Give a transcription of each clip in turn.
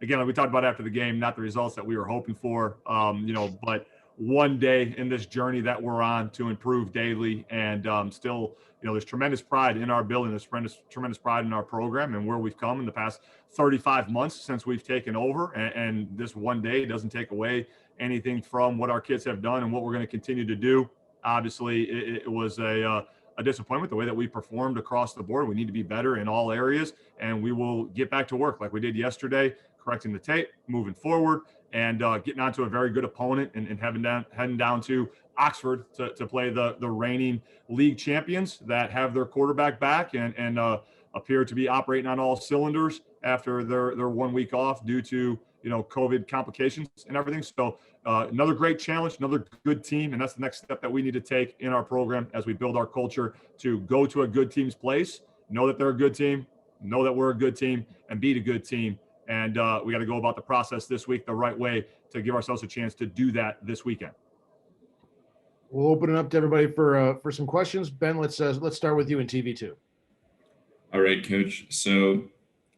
again, like we talked about after the game, not the results that we were hoping for, but one day in this journey that we're on to improve daily. And still, there's tremendous pride in our building, there's tremendous pride in our program and where we've come in the past 35 months since we've taken over. And this one day doesn't take away anything from what our kids have done and what we're going to continue to do. Obviously, it was a disappointment the way that we performed across the board. We need to be better in all areas, and we will get back to work like we did yesterday, correcting the tape, moving forward, and getting onto a very good opponent and heading down to Oxford to play the reigning league champions that have their quarterback back and appear to be operating on all cylinders after their 1 week off due to COVID complications and everything. So another great challenge, another good team, and that's the next step that we need to take in our program as we build our culture to go to a good team's place, know that they're a good team, know that we're a good team, and beat a good team. And we got to go about the process this week the right way to give ourselves a chance to do that this weekend. We'll open it up to everybody for some questions. Ben, let's start with you in TV2. All right, Coach. So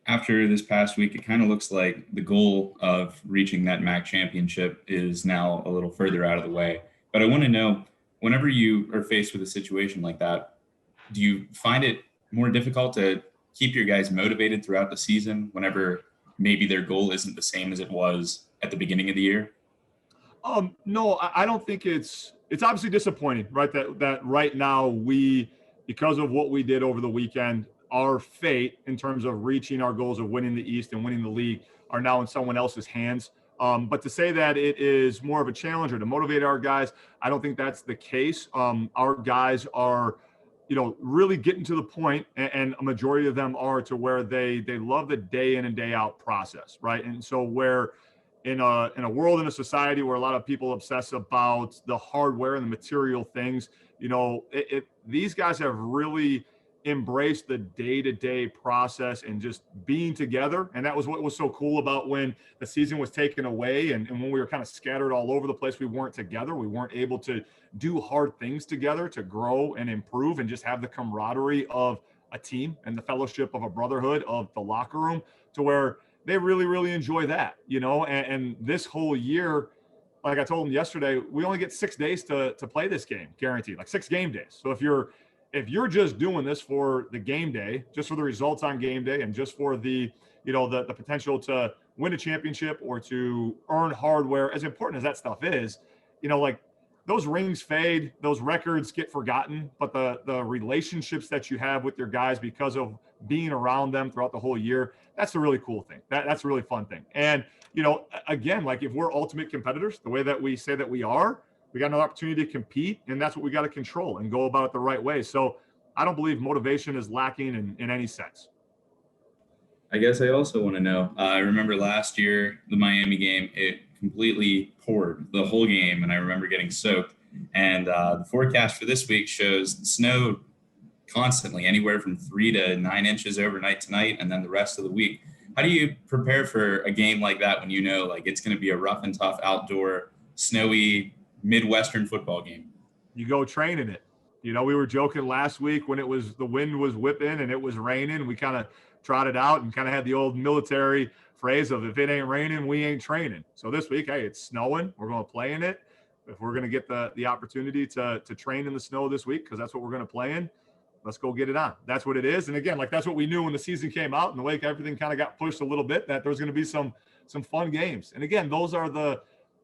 after this past week, it kind of looks like the goal of reaching that MAC championship is now a little further out of the way. But I want to know, whenever you are faced with a situation like that, do you find it more difficult to keep your guys motivated throughout the season whenever maybe their goal isn't the same as it was at the beginning of the year? No, I don't think it's obviously disappointing, right? That right now because of what we did over the weekend, our fate in terms of reaching our goals of winning the East and winning the league are now in someone else's hands. But to say that it is more of a challenge or to motivate our guys, I don't think that's the case. Our guys are, really getting to the point, and a majority of them are to where they love the day in and day out process, right? And so where in a world, in a society where a lot of people obsess about the hardware and the material things, these guys have really embrace the day-to-day process and just being together. And that was what was so cool about when the season was taken away and when we were kind of scattered all over the place. We weren't together. We weren't able to do hard things together to grow and improve and just have the camaraderie of a team and the fellowship of a brotherhood of the locker room, to where they really, really enjoy that, and this whole year, like I told them yesterday, we only get 6 days to play this game, guaranteed, like 6 game days. So if you're just doing this for the game day, just for the results on game day, and just for the potential to win a championship or to earn hardware, as important as that stuff is, like those rings fade, those records get forgotten, but the relationships that you have with your guys because of being around them throughout the whole year, that's a really cool thing. That's a really fun thing. And, again, like if we're ultimate competitors, the way that we say that we are, we got another opportunity to compete, and that's what we got to control and go about it the right way. So I don't believe motivation is lacking in any sense. I guess I also want to know, I remember last year, the Miami game, it completely poured the whole game, and I remember getting soaked. And the forecast for this week shows snow constantly, anywhere from 3 to 9 inches overnight tonight, and then the rest of the week. How do you prepare for a game like that when like it's going to be a rough and tough outdoor, snowy, Midwestern football game? You go training it. We were joking last week when the wind was whipping and it was raining. We kind of trotted out and kind of had the old military phrase of, if it ain't raining, we ain't training. So this week, hey, it's snowing. We're going to play in it. If we're going to get the opportunity to train in the snow this week, because that's what we're going to play in, let's go get it on. That's what it is. And again, like that's what we knew when the season came out and the way everything kind of got pushed a little bit, that there's going to be some fun games. And again, those are the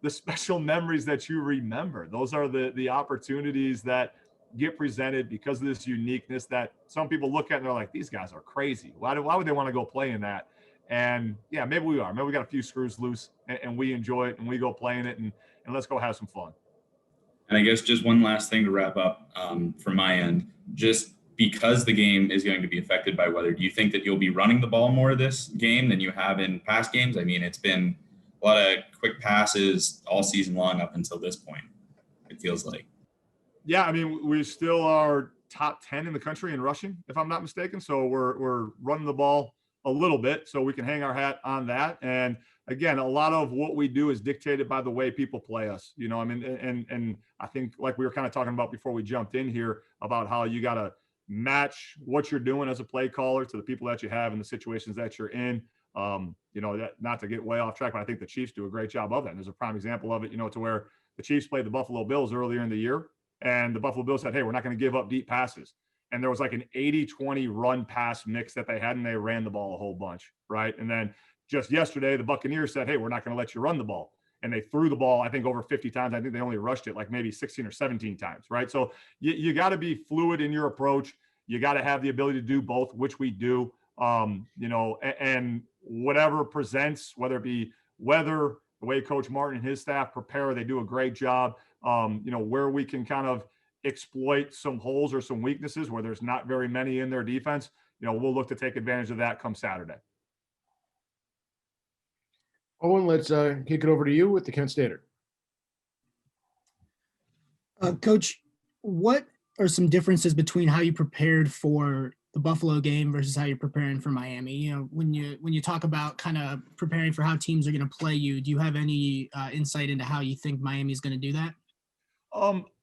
special memories that you remember. Those are the opportunities that get presented because of this uniqueness that some people look at and they're like, these guys are crazy. Why would they want to go play in that? And yeah, maybe we are. Maybe we got a few screws loose and we enjoy it and we go play in it and let's go have some fun. And I guess just one last thing to wrap up from my end, just because the game is going to be affected by weather, do you think that you'll be running the ball more this game than you have in past games? I mean, it's been a lot of quick passes all season long up until this point, it feels like. Yeah, I mean, we still are top 10 in the country in rushing, if I'm not mistaken. So we're running the ball a little bit, so we can hang our hat on that. And again, a lot of what we do is dictated by the way people play us. I mean, and I think like we were kind of talking about before we jumped in here about how you got to match what you're doing as a play caller to the people that you have and the situations that you're in. Not to get way off track, but I think the Chiefs do a great job of that. And there's a prime example of it, to where the Chiefs played the Buffalo Bills earlier in the year, and the Buffalo Bills said, hey, we're not going to give up deep passes. And there was like an 80-20 run pass mix that they had, and they ran the ball a whole bunch, right? And then just yesterday, the Buccaneers said, hey, we're not going to let you run the ball. And they threw the ball, I think, over 50 times. I think they only rushed it like maybe 16 or 17 times, right? So you got to be fluid in your approach. You got to have the ability to do both, which we do. And whatever presents, whether it be weather, the way Coach Martin and his staff prepare, they do a great job. Where we can kind of exploit some holes or some weaknesses where there's not very many in their defense, we'll look to take advantage of that come Saturday. Owen, let's kick it over to you with the Kent Stater. Coach, what are some differences between how you prepared for the Buffalo game versus how you're preparing for Miami? When you talk about kind of preparing for how teams are going to play you, do you have any insight into how you think Miami is going to do that?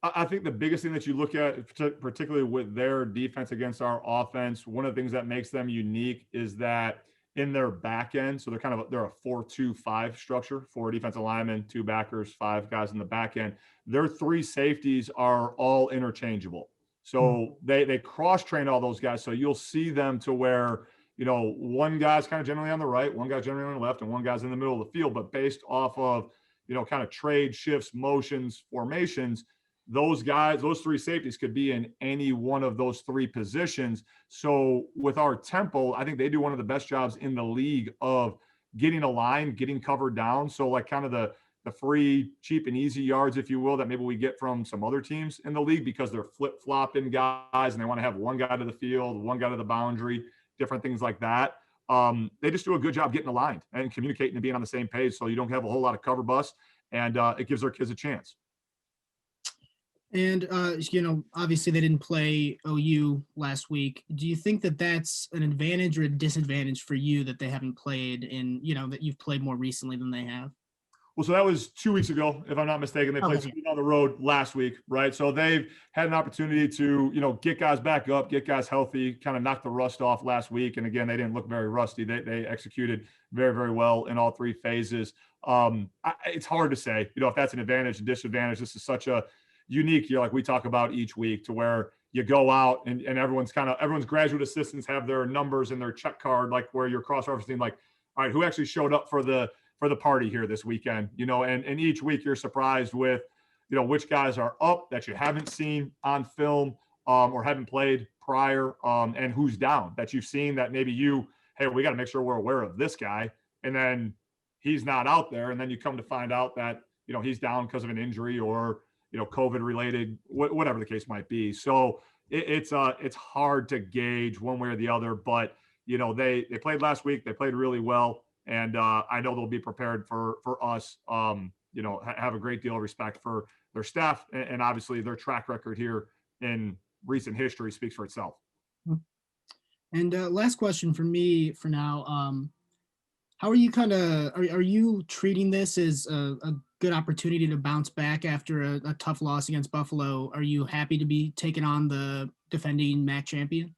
I think the biggest thing that you look at, particularly with their defense against our offense, one of the things that makes them unique is that in their back end, so they're a 4-2-5 structure, 4 defensive linemen, 2 backers, 5 guys in the back end. Their 3 safeties are all interchangeable. So they cross-train all those guys. So you'll see them to where, one guy's kind of generally on the right, one guy's generally on the left, and one guy's in the middle of the field. But based off of, kind of trade, shifts, motions, formations, those guys, those 3 safeties could be in any one of those 3 positions. So with our tempo, I think they do one of the best jobs in the league of getting a line, getting covered down. So like kind of the free, cheap, and easy yards, if you will, that maybe we get from some other teams in the league because they're flip-flopping guys and they want to have one guy to the field, one guy to the boundary, different things like that. They just do a good job getting aligned and communicating and being on the same page, so you don't have a whole lot of cover bust, and it gives their kids a chance. And, obviously they didn't play OU last week. Do you think that that's an advantage or a disadvantage for you that they haven't played that you've played more recently than they have? Well, so that was 2 weeks ago, if I'm not mistaken. They played on the road last week, right? So they've had an opportunity to, get guys back up, get guys healthy, kind of knock the rust off last week. And again, they didn't look very rusty. They executed very, very well in all 3 phases. It's hard to say, if that's an advantage and disadvantage. This is such a unique year, like we talk about each week, to where you go out and everyone's graduate assistants have their numbers and their check card, like where you're cross-referencing, like, all right, who actually showed up for the party here this weekend, and each week you're surprised with, which guys are up that you haven't seen on film or haven't played prior, and who's down that you've seen that maybe hey, we got to make sure we're aware of this guy. And then he's not out there. And then you come to find out that, he's down because of an injury or, COVID related, whatever the case might be. So it's hard to gauge one way or the other, but, they played last week. They played really well. And I know they'll be prepared for us, have a great deal of respect for their staff. And obviously their track record here in recent history speaks for itself. And last question for me for now. How are you are you treating this as a good opportunity to bounce back after a tough loss against Buffalo? Are you happy to be taking on the defending MAC champion?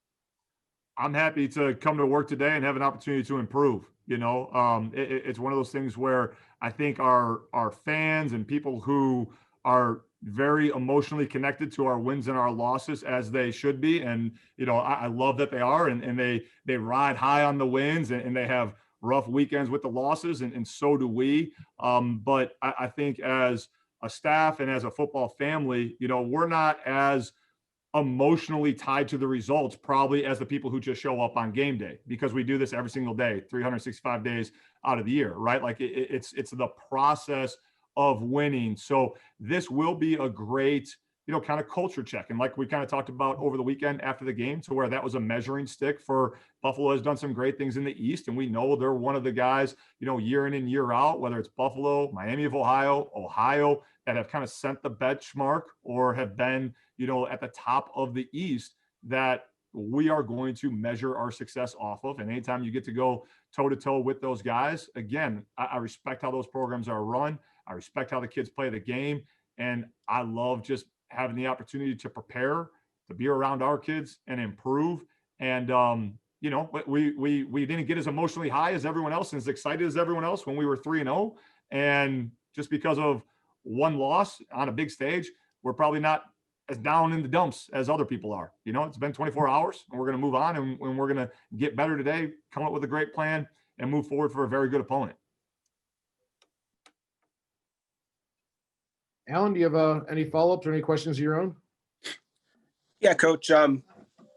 I'm happy to come to work today and have an opportunity to improve. It's one of those things where I think our fans and people who are very emotionally connected to our wins and our losses, as they should be. And, I love that they are, and they ride high on the wins and they have rough weekends with the losses, and so do we. But I think as a staff and as a football family, we're not as emotionally tied to the results probably as the people who just show up on game day, because we do this every single day, 365 days out of the year, right? Like it's the process of winning. So this will be a great, kind of culture check. And like we kind of talked about over the weekend after the game, to where that was a measuring stick for Buffalo. Has done some great things in the East, and we know they're one of the guys, year in and year out, whether it's Buffalo, Miami of Ohio, that have kind of set the benchmark or have been, at the top of the East, that we are going to measure our success off of. And anytime you get to go toe to toe with those guys, again, I respect how those programs are run. I respect how the kids play the game. And I love just having the opportunity to prepare, to be around our kids and improve. And, you know, we didn't get as emotionally high as everyone else and as excited as everyone else when we were 3-0. And just because of one loss on a big stage, we're probably not as down in the dumps as other people are. You know, it's been 24 hours and we're going to move on and we're going to get better today, come up with a great plan and move forward for a very good opponent. Alan, do you have any follow-ups or any questions of your own? Yeah, Coach.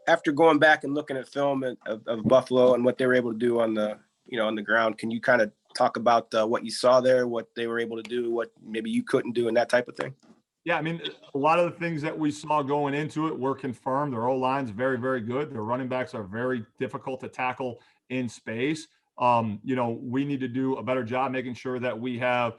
After going back and looking at film of Buffalo and what they were able to do on the ground, can you kind of talk about what you saw there, what they were able to do, what maybe you couldn't do, and that type of thing? Yeah, I mean, a lot of the things that we saw going into it were confirmed. Their O-line's very, very good. Their running backs are very difficult to tackle in space. You know, we need to do a better job making sure that we have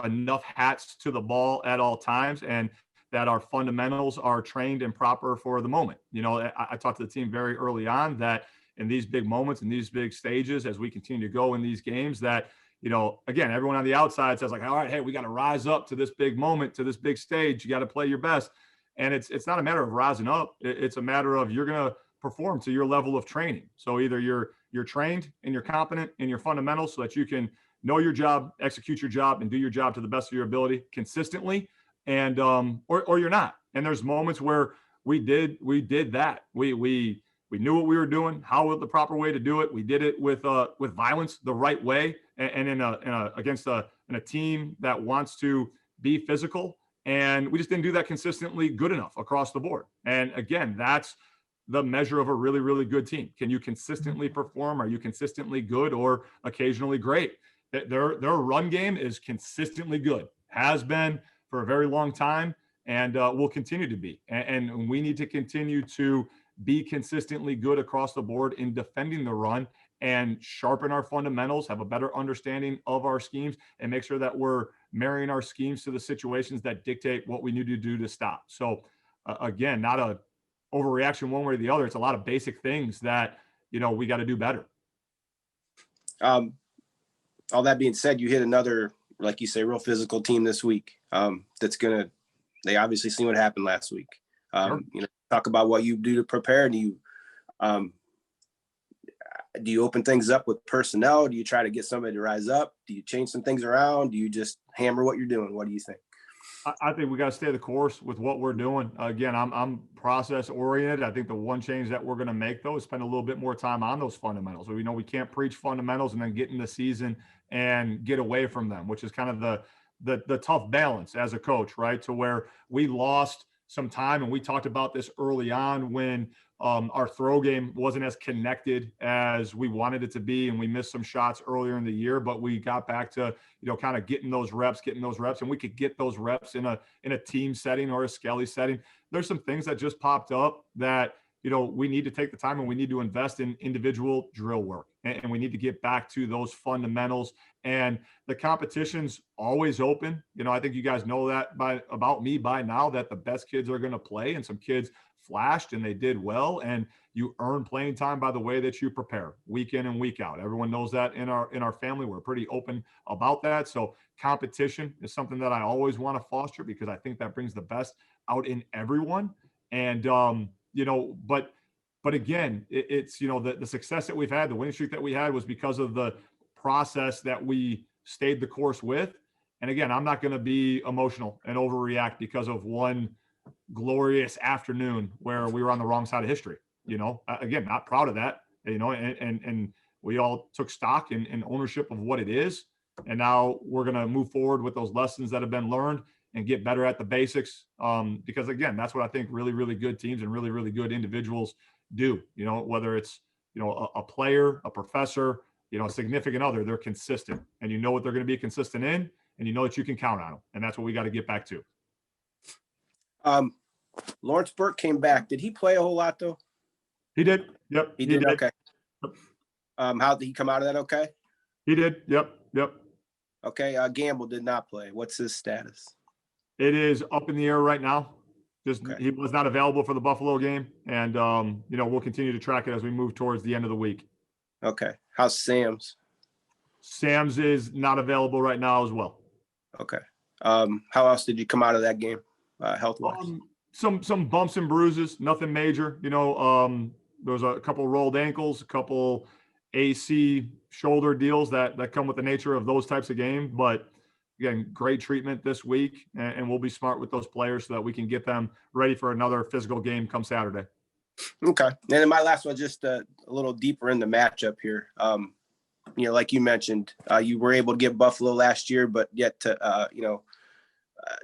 enough hats to the ball at all times and that our fundamentals are trained and proper for the moment. You know, I talked to the team very early on that in these big moments, in these big stages, as we continue to go in these games, that, you know, again, everyone on the outside says like, all right, hey, we got to rise up to this big moment, to this big stage. You got to play your best. And it's not a matter of rising up. It's a matter of you're going to perform to your level of training. So either you're trained and you're competent in your fundamentals so that you can know your job, execute your job, and do your job to the best of your ability consistently, and or you're not. And there's moments where we did that. We knew what we were doing, how the proper way to do it. We did it with violence the right way, and in a team that wants to be physical. And we just didn't do that consistently good enough across the board. And again, that's the measure of a really, really good team. Can you consistently perform? Are you consistently good or occasionally great? Their run game is consistently good, has been for a very long time, and will continue to be. And we need to continue to be consistently good across the board in defending the run and sharpen our fundamentals, have a better understanding of our schemes, and make sure that we're marrying our schemes to the situations that dictate what we need to do to stop. So again, not a overreaction one way or the other. It's a lot of basic things that, you know, we got to do better. All that being said, you hit another, like you say, real physical team this week. They obviously seen what happened last week. Sure. You know, talk about what you do to prepare. Do you open things up with personnel? Do you try to get somebody to rise up? Do you change some things around? Do you just hammer what you're doing? What do you think? I think we got to stay the course with what we're doing. Again, I'm process oriented. I think the one change that we're going to make, though, is spend a little bit more time on those fundamentals. We know we can't preach fundamentals and then get in the season and get away from them, which is kind of the tough balance as a coach, right? To where we lost some time, and we talked about this early on when our throw game wasn't as connected as we wanted it to be, and we missed some shots earlier in the year, but we got back to, you know, kind of getting those reps, and we could get those reps in a team setting or a Skelly setting. There's some things that just popped up that, you know, we need to take the time and we need to invest in individual drill work, and we need to get back to those fundamentals. And the competition's always open. You know, I think you guys know that about me by now, that the best kids are going to play, and some kids flashed and they did well, and you earn playing time by the way that you prepare week in and week out. Everyone knows that in our family. We're pretty open about that. So competition is something that I always want to foster, because I think that brings the best out in everyone. And you know, but again, it's, you know, the success that we've had, the winning streak that we had, was because of the process that we stayed the course with. And again, I'm not going to be emotional and overreact because of one glorious afternoon where we were on the wrong side of history. You know, again, not proud of that, you know, and we all took stock in ownership of what it is. And now we're going to move forward with those lessons that have been learned and get better at the basics. Because again, that's what I think really, really good teams and really, really good individuals do. You know, whether it's, you know, a player, a professor, you know, a significant other, they're consistent, and you know what they're going to be consistent in, and you know that you can count on them. And that's what we got to get back to. Lawrence Burke came back. Did he play a whole lot though? He did. Yep. He did. Okay. Yep. How did he come out of that? Okay. He did. Yep. Okay. Gamble did not play. What's his status? It is up in the air right now. Just Okay. He was not available for the Buffalo game, and you know, we'll continue to track it as we move towards the end of the week. Okay. How's Sam's? Sam's is not available right now as well. Okay. How else did you come out of that game, health-wise? Some bumps and bruises, nothing major. You know, there was a couple rolled ankles, a couple AC shoulder deals that come with the nature of those types of games. But again, great treatment this week, and we'll be smart with those players so that we can get them ready for another physical game come Saturday. Okay. And then my last one, just a little deeper in the matchup here. Like you mentioned, you were able to get Buffalo last year, but yet to,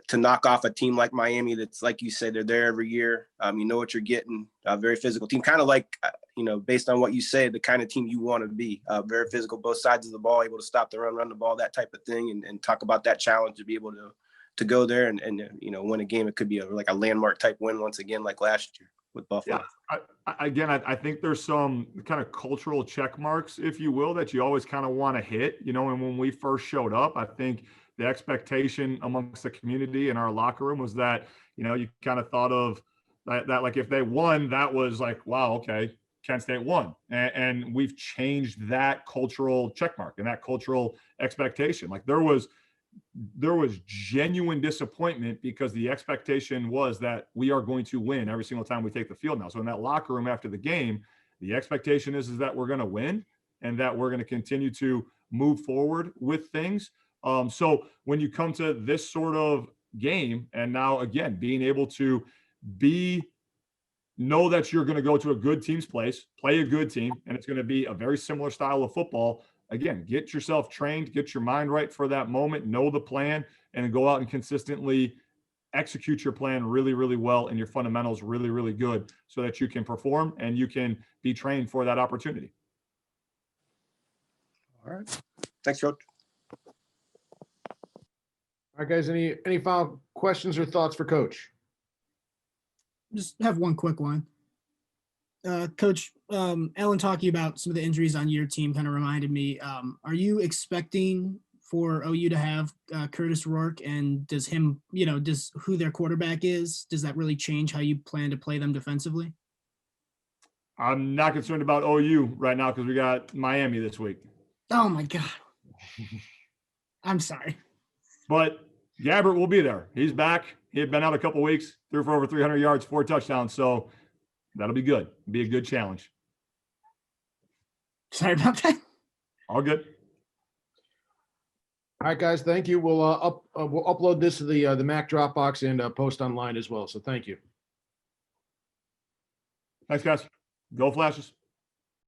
to knock off a team like Miami, that's, like you said, they're there every year. You know what you're getting, a very physical team, kind of like, based on what you say, the kind of team you want to be, very physical, both sides of the ball, able to stop the run the ball, that type of thing. And talk about that challenge to be able to go there and win a game. It could be like a landmark type win once again, like last year with Buffalo. Yeah. I think there's some kind of cultural check marks, if you will, that you always kind of want to hit, and when we first showed up, I think the expectation amongst the community in our locker room was that, you kind of thought of that like if they won, that was like, wow, okay, Kent State won. And we've changed that cultural check mark and that cultural expectation. Like there was genuine disappointment because the expectation was that we are going to win every single time we take the field now. So in that locker room after the game, the expectation is that we're going to win and that we're going to continue to move forward with things. So when you come to this sort of game, and now again, being able to know that you're going to go to a good team's place, play a good team, and it's going to be a very similar style of football. Again, get yourself trained, get your mind right for that moment, know the plan, and go out and consistently execute your plan really, really well and your fundamentals really, really good so that you can perform and you can be trained for that opportunity. All right. Thanks, Coach. All right, guys, any final questions or thoughts for Coach? Just have one quick one. Coach, Ellen talking about some of the injuries on your team kind of reminded me, are you expecting for OU to have Curtis Rourke, and does who their quarterback is, does that really change how you plan to play them defensively? I'm not concerned about OU right now because we got Miami this week. Oh my God. I'm sorry. But Gabbert will be there. He's back. He had been out a couple weeks, threw for over 300 yards, 4 touchdowns. So that'll be good. Be a good challenge. Sorry about that. All good. All right, guys, thank you. We'll upload this to the Mac Dropbox and post online as well. So thank you. Thanks, guys. Go Flashes.